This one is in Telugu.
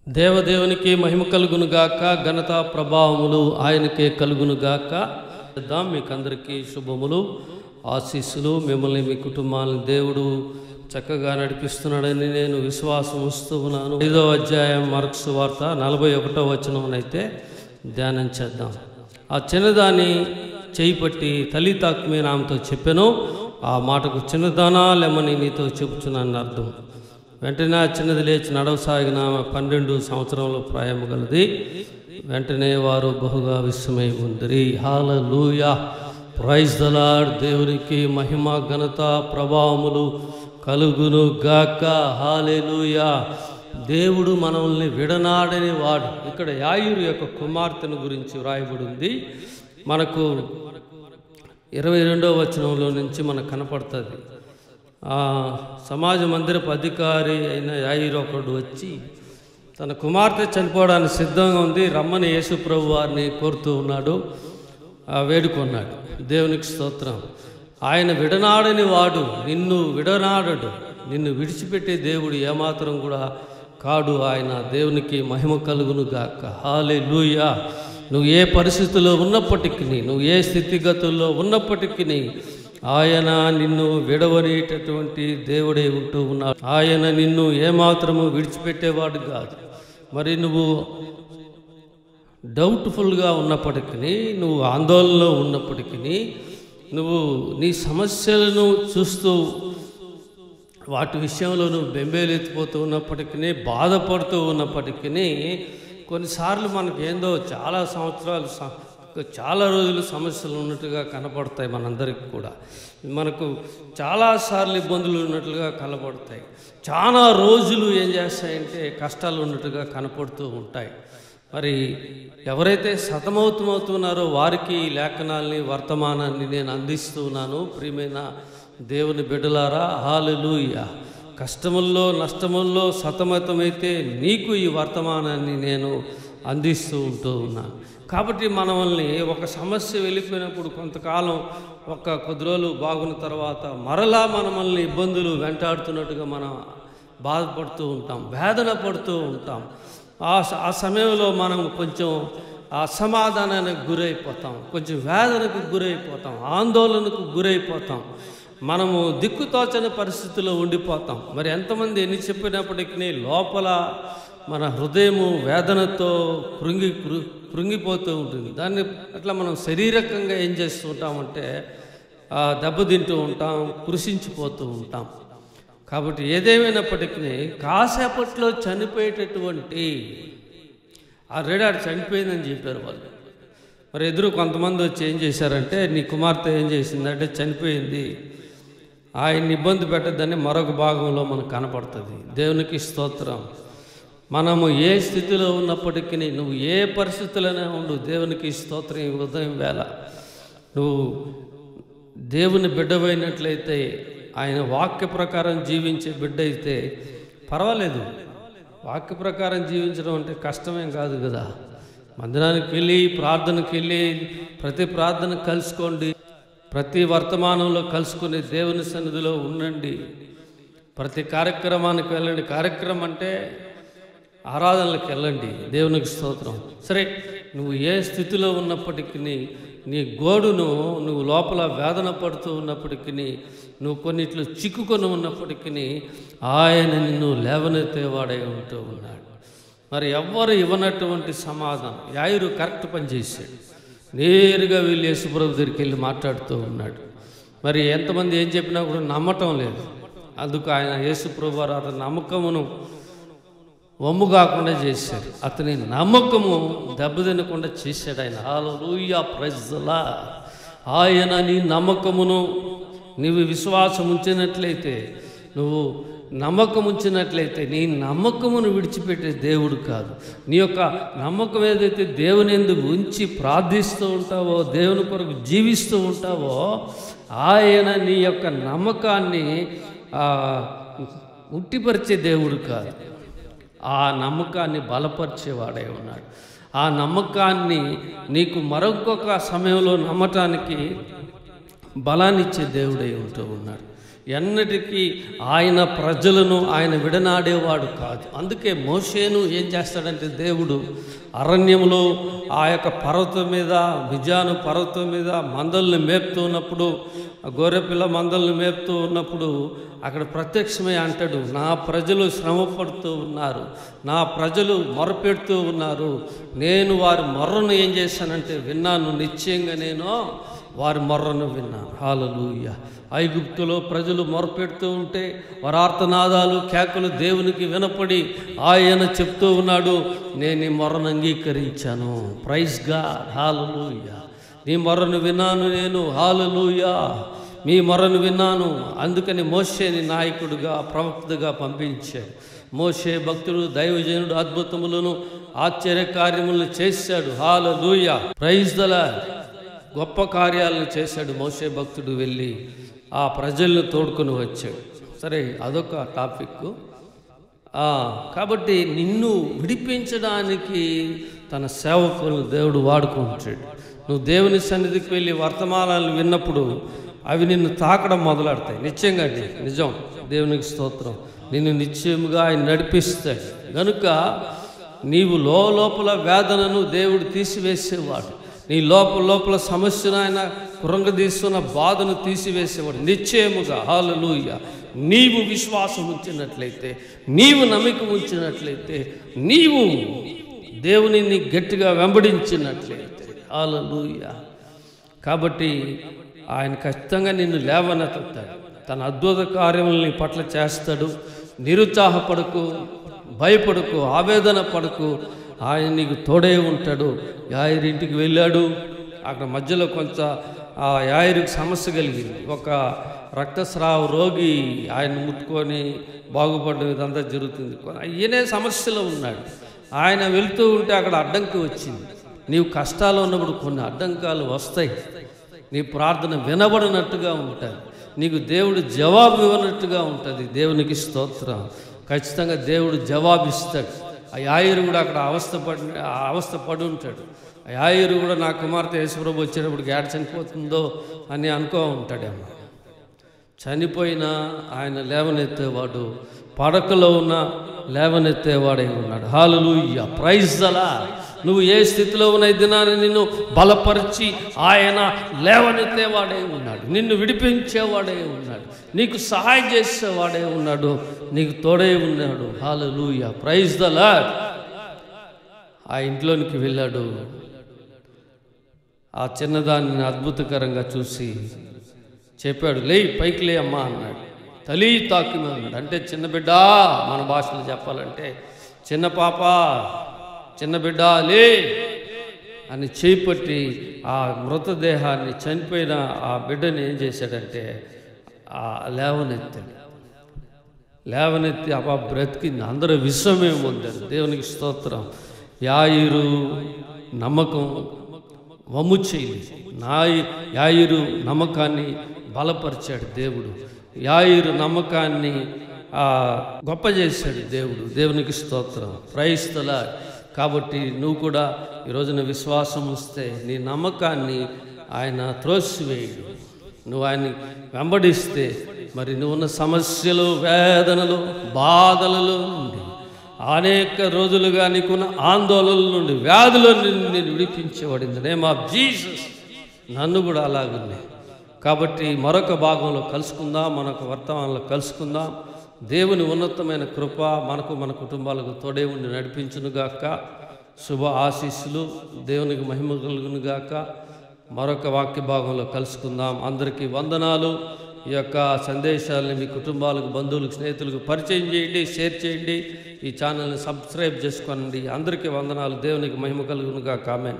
దేవదేవునికి మహిమ కలుగునుగాక, ఘనత ప్రభావములు ఆయనకే కలుగునుగాక. మీకందరికీ శుభములు, ఆశీస్సులు. మిమ్మల్ని మీ కుటుంబాలను దేవుడు చక్కగా నడిపిస్తున్నాడని నేను విశ్వాసం వస్తూ ఉన్నాను. 5వ అధ్యాయం మార్కు సువార్త 41వ వచనమునైతే ధ్యానం చేద్దాం. ఆ చిన్నదాన్ని చేయి పట్టి తల్లితాక్మీ ఆమెతో చెప్పెను. ఆ మాటకు చిన్నదానా లెమ్మని నీతో చెబుతున్నాను అర్థం. వెంటనే ఆ చిన్నది లేచి నడవసాగిన 12 సంవత్సరంలో ప్రాయము గలది. వెంటనే వారు బహుగా విస్మయ ఉందిరి. హల్లెలూయా, ప్రైజ్ ద లార్డ్. దేవునికి మహిమ, ఘనత, ప్రభావములు కలుగును గాక. హల్లెలూయా. దేవుడు మనల్ని విడనాడని వాడు. ఇక్కడ యాయిరు యొక్క కుమార్తెను గురించి వ్రాయబడి ఉంది. మనకు 22వ వచనంలో నుంచి మనకు కనపడుతుంది. సమాజ మందిరపు అధికారి అయిన యాయిరు ఒకడు వచ్చి తన కుమార్తె చనిపోవడానికి సిద్ధంగా ఉంది, రమ్మని యేసు ప్రభు వారిని కోరుతూ ఉన్నాడు, వేడుకున్నాడు. దేవునికి స్తోత్రం. ఆయన విడనాడని వాడు, నిన్ను విడనాడడు, నిన్ను విడిచిపెట్టే దేవుడు ఏమాత్రం కూడా కాడు. ఆయన దేవునికి మహిమ కలుగును గాక. హల్లెలూయా. నువ్వు ఏ పరిస్థితుల్లో ఉన్నప్పటికీ, నువ్వు ఏ స్థితిగతుల్లో ఉన్నప్పటికీ ఆయన నిన్ను విడవనేటటువంటి దేవుడే ఉంటూ ఉన్నాడు. ఆయన నిన్ను ఏమాత్రము విడిచిపెట్టేవాడు కాదు. మరి నువ్వు డౌట్ఫుల్గా ఉన్నప్పటికీ, నువ్వు ఆందోళనలో ఉన్నప్పటికీ, నువ్వు నీ సమస్యలను చూస్తూ వాటి విషయంలో నువ్వు బెంబేలెత్తిపోతూ ఉన్నప్పటికీ, బాధపడుతూ ఉన్నప్పటికీ, కొన్నిసార్లు మనకు ఏందో చాలా సంవత్సరాలు చాలా రోజులు సమస్యలు ఉన్నట్టుగా కనపడతాయి. మనందరికీ కూడా మనకు చాలాసార్లు ఇబ్బందులు ఉన్నట్లుగా కనపడతాయి. చాలా రోజులు ఏం చేస్తాయంటే కష్టాలు ఉన్నట్టుగా కనపడుతూ ఉంటాయి. మరి ఎవరైతే సతమవుతున్నారో వారికి ఈ లేఖనాల్ని, వర్తమానాన్ని నేను అందిస్తూ ఉన్నాను. ప్రియమైన దేవుని బిడ్డలారా, హల్లెలూయా. కష్టముల్లో, నష్టముల్లో సతమతమైతే నీకు ఈ వర్తమానాన్ని నేను అందిస్తూ ఉంటూ ఉన్నాను. కాబట్టి మనల్ని ఒక సమస్య వెళ్ళిపోయినప్పుడు కొంతకాలం, కొద్ది రోజులు బాగున్న తర్వాత మరలా మనల్ని ఇబ్బందులు వెంటాడుతున్నట్టుగా మనం బాధపడుతూ ఉంటాం, వేదన పడుతూ ఉంటాం. ఆ సమయంలో మనం కొంచెం అసమాధానానికి గురైపోతాం, కొంచెం వేదనకు గురైపోతాం, ఆందోళనకు గురైపోతాం, మనము దిక్కుతోచని పరిస్థితుల్లో ఉండిపోతాం. మరి ఎంతమంది ఎన్ని చెప్పినప్పటికీ లోపల మన హృదయము వేదనతో కృంగిపోతూ ఉంటుంది. దాన్ని అట్లా మనం శారీరకంగా ఏం చేస్తూ ఉంటామంటే దెబ్బతింటూ ఉంటాం, కృషించిపోతూ ఉంటాం. కాబట్టి ఏదేమైనప్పటికీ కాసేపట్లో చనిపోయేటటువంటి ఆల్రెడీ చనిపోయిందని చెప్పారు వాళ్ళు. మరి ఎదురు కొంతమంది వచ్చి ఏం చేశారంటే, నీ కుమార్తె ఏం చేసిందంటే చనిపోయింది, ఆయన్ని ఇబ్బంది పెట్టద్దని మరొక భాగంలో మనకు కనపడుతుంది. దేవునికి స్తోత్రం. మనము ఏ స్థితిలో ఉన్నప్పటికీ, నువ్వు ఏ పరిస్థితుల్లోనే ఉండు, దేవునికి స్తోత్రం. ఈ ఉదయం వేళ నువ్వు దేవుని బిడ్డవైనట్లయితే, ఆయన వాక్య ప్రకారం జీవించే బిడ్డ అయితే పర్వాలేదు. వాక్య ప్రకారం జీవించడం అంటే కష్టమేం కాదు కదా. మందిరానికి వెళ్ళి, ప్రార్థనకి వెళ్ళి, ప్రతి ప్రార్థన కలుసుకోండి, ప్రతి వర్తమానంలో కలుసుకుని దేవుని సన్నిధిలో ఉండండి, ప్రతి కార్యక్రమానికి వెళ్ళండి. కార్యక్రమం అంటే ఆరాధనలకు వెళ్ళండి. దేవునికి స్తోత్రం. సరే, నువ్వు ఏ స్థితిలో ఉన్నప్పటికీ, నీ గోడును నువ్వు లోపల వేదన పడుతూ ఉన్నప్పటికీ, నువ్వు కొన్నిట్లో చిక్కుకొని ఉన్నప్పటికీ ఆయన నిన్ను లేవనెత్తేవాడై ఉంటూ ఉన్నాడు. మరి ఎవ్వరు ఇవ్వనటువంటి సమాధానం యాయిరు కరెక్ట్ పని చేశాడు. నేరుగా వీళ్ళు యేసుప్రభు దగ్గరికి వెళ్ళి మాట్లాడుతూ ఉన్నాడు. మరి ఎంతమంది ఏం చెప్పినా కూడా నమ్మటం లేదు. అందుకు ఆయన యేసుప్రభు వారు అతని నమ్మకమును వమ్ము కాకుండా చేశాడు. అతని నమ్మకము దెబ్బతినకుండా చేశాడు ఆయన. హల్లెలూయా, ప్రైజ్ ద లార్డ్. ఆయన నీ నమ్మకమును, నీవు విశ్వాసం ఉంచినట్లయితే, నువ్వు నమ్మకం ఉంచినట్లయితే, నీ నమ్మకమును విడిచిపెట్టే దేవుడు కాదు. నీ యొక్క నమ్మకం ఏదైతే దేవుని యందు ఉంచి ప్రార్థిస్తూ ఉంటావో, దేవుని కొరకు జీవిస్తూ ఉంటావో, ఆయన నీ యొక్క నమ్మకాన్ని ఉట్టిపరిచే దేవుడు కాదు. ఆ నమ్మకాన్ని బలపరిచేవాడై ఉన్నాడు. ఆ నమ్మకాన్ని నీకు మరొక సమయంలో నమ్మటానికి బలాన్నిచ్చే దేవుడై ఉంటూ ఉన్నాడు. ఎన్నటికీ ఆయన ప్రజలను ఆయన విడనాడేవాడు కాదు. అందుకే మోషేను ఏం చేస్తాడంటే దేవుడు అరణ్యంలో ఆ యొక్క పర్వతం మీద, మిజాను పర్వతం మీద మందల్ని మేపుతూ ఉన్నప్పుడు, గొర్రెపిల్ల మందల్ని మేపుతూ ఉన్నప్పుడు అక్కడ ప్రత్యక్షమై అంటాడు, నా ప్రజలు శ్రమ పడుతూ ఉన్నారు, నా ప్రజలు మొరపెడుతూ ఉన్నారు, నేను వారి మొర్రను ఏం చేశానంటే విన్నాను, నిశ్చయంగా నేను వారి మొర్రను విన్నాను. హల్లెలూయా. ఐగుప్తులో ప్రజలు మొరపెడుతూ ఉంటే వారి ఆర్తనాదాలు, కేకలు దేవునికి వినపడి ఆయన చెప్తూ ఉన్నాడు, నేను ఈ మొర్రను అంగీకరించాను. Praise God. హల్లెలూయా. నీ మొర్రను విన్నాను నేను. హల్లెలూయా. మీ మొర్రను విన్నాను. అందుకని మోషేని నాయకుడిగా, ప్రవక్తగా పంపించాడు. మోషే భక్తుడు, దైవజనుడు, అద్భుతములను, ఆశ్చర్య కార్యములను చేశాడు. హల్లెలూయా. Praise the Lord. గొప్ప కార్యాలను చేశాడు మోషే భక్తుడు. వెళ్ళి ఆ ప్రజలను తోడుకొని వచ్చాడు. సరే, అదొక టాపిక్. కాబట్టి నిన్ను విడిపించడానికి తన సేవకులను దేవుడు వాడుకుంటాడు. నువ్వు దేవుని సన్నిధికి వెళ్ళి వర్తమానాలు విన్నప్పుడు అవి నిన్ను తాకడం మొదలెడతాయి. నిశ్చయంగా అండి, నిజం. దేవునికి స్తోత్రం. నిన్ను నిశ్చయముగా ఆయన నడిపిస్తాడు. కనుక నీవు లోపల వేదనను దేవుడు తీసివేసేవాడు. నీ లోపల సమస్యను ఆయన కురంగదీస్తున్న బాధను తీసివేసేవాడు నిశ్చయముగా. హల్లెలూయా. నీవు విశ్వాసం ఉంచినట్లయితే, నీవు నమ్మిక ఉంచినట్లయితే, నీవు దేవునిని గట్టిగా వెంబడించినట్లయితే, హల్లెలూయా. కాబట్టి ఆయన ఖచ్చితంగా నిన్ను లేవనెత్తుతాడు. తన అద్భుత కార్యములను నీ పట్ల చేస్తాడు. నిరుత్సాహపడకు, భయపడకు, ఆవేదన పడకు. ఆయన నీకు తోడే ఉంటాడు. యాయిరు ఇంటికి వెళ్ళాడు. అక్కడ మధ్యలో కొంత ఆ యాయిరుకి సమస్య కలిగింది. ఒక రక్తస్రావ రోగి ఆయన ముట్టుకొని బాగుపడడం ఇదంతా జరుగుతుంది. ఈయనే సమస్యలో ఉన్నాడు. ఆయన వెళ్తూ ఉంటే అక్కడ అడ్డంకి వచ్చింది. నీవు కష్టాలు ఉన్నప్పుడు కొన్ని అడ్డంకాలు వస్తాయి. నీ ప్రార్థన వినబడినట్టుగా ఉంటుంది. నీకు దేవుడు జవాబు ఇవ్వనట్టుగా ఉంటుంది. దేవునికి స్తోత్రం. ఖచ్చితంగా దేవుడు జవాబిస్తాడు. ఆ యాయిరు కూడా అక్కడ అవస్థ పడి ఉంటాడు. ఆ యాయిరు కూడా నా కుమార్తె యేసుప్రభు వచ్చేటప్పుడు ఏడ చనిపోతుందో అని అనుకో ఉంటాడేమో. చనిపోయినా ఆయన లేవనెత్తేవాడు, పడకలో ఉన్న లేవనెత్తేవాడై ఉన్నాడు. హల్లెలూయా. Praise the Lord. నువ్వు ఏ స్థితిలో ఉన్న దినాన్ని నిన్ను బలపరిచి ఆయన లేవనెత్తేవాడే ఉన్నాడు. నిన్ను విడిపించేవాడే ఉన్నాడు. నీకు సహాయం చేసేవాడే ఉన్నాడు. నీకు తోడే ఉన్నాడు. హల్లెలూయా. Praise the Lord. ఆ ఇంట్లోనికి వెళ్ళాడు. ఆ చిన్నదాన్ని అద్భుతకరంగా చూసి చెప్పాడు, లేయి, పైకి లే అమ్మా అన్నాడు. తలీ తాకిమ అన్నాడు. అంటే చిన్న బిడ్డ, మన భాషలో చెప్పాలంటే చిన్న పాప, చిన్న బిడ్డ లే అని చేపట్టి ఆ మృతదేహాన్ని, చనిపోయిన ఆ బిడ్డని ఏం చేశాడంటే లేవనెత్తి ఆ బ్రతికింది. అందరూ విశ్వమే పొందారు. దేవునికి స్తోత్రం. యాయిరు నమ్మకం వమ్ము చేయలేదు. యాయిరు నమ్మకాన్ని బలపరిచాడు దేవుడు. యాయిరు నమ్మకాన్ని గొప్ప చేశాడు దేవుడు. దేవునికి స్తోత్రం. Praise the Lord. కాబట్టి నువ్వు కూడా ఈరోజున విశ్వాసం వస్తే నీ నమ్మకాన్ని ఆయన త్రోసివేయడు. నువ్వు ఆయన్ని వెంబడిస్తే మరి నువ్వున్న సమస్యలు, వేదనలు, బాధలలో నుండి, అనేక రోజులుగా నీకున్న ఆందోళనల నుండి, వ్యాధుల నుండి నేను విడిపించేవాడు. In the name of Jesus. నన్ను కూడా అలాగుంది. కాబట్టి మరొక భాగంలో కలుసుకుందాం, మనొక వర్తమానంలో కలుసుకుందాం. దేవుని ఉన్నతమైన కృప మనకు, మన కుటుంబాలకు తోడే ఉండి నడిపించునుగాక. శుభ ఆశీస్సులు. దేవునికి మహిమ కలుగునుగాక. మరొక వాక్య భాగంలో కలుసుకుందాం. అందరికీ వందనాలు. ఈ యొక్క సందేశాలని మీ కుటుంబాలకు, బంధువులకు, స్నేహితులకు పరిచయం చేయండి, షేర్ చేయండి. ఈ ఛానల్ని సబ్స్క్రైబ్ చేసుకోండి. అందరికీ వందనాలు. దేవునికి మహిమ కలుగునుగాక. ఆమేన్.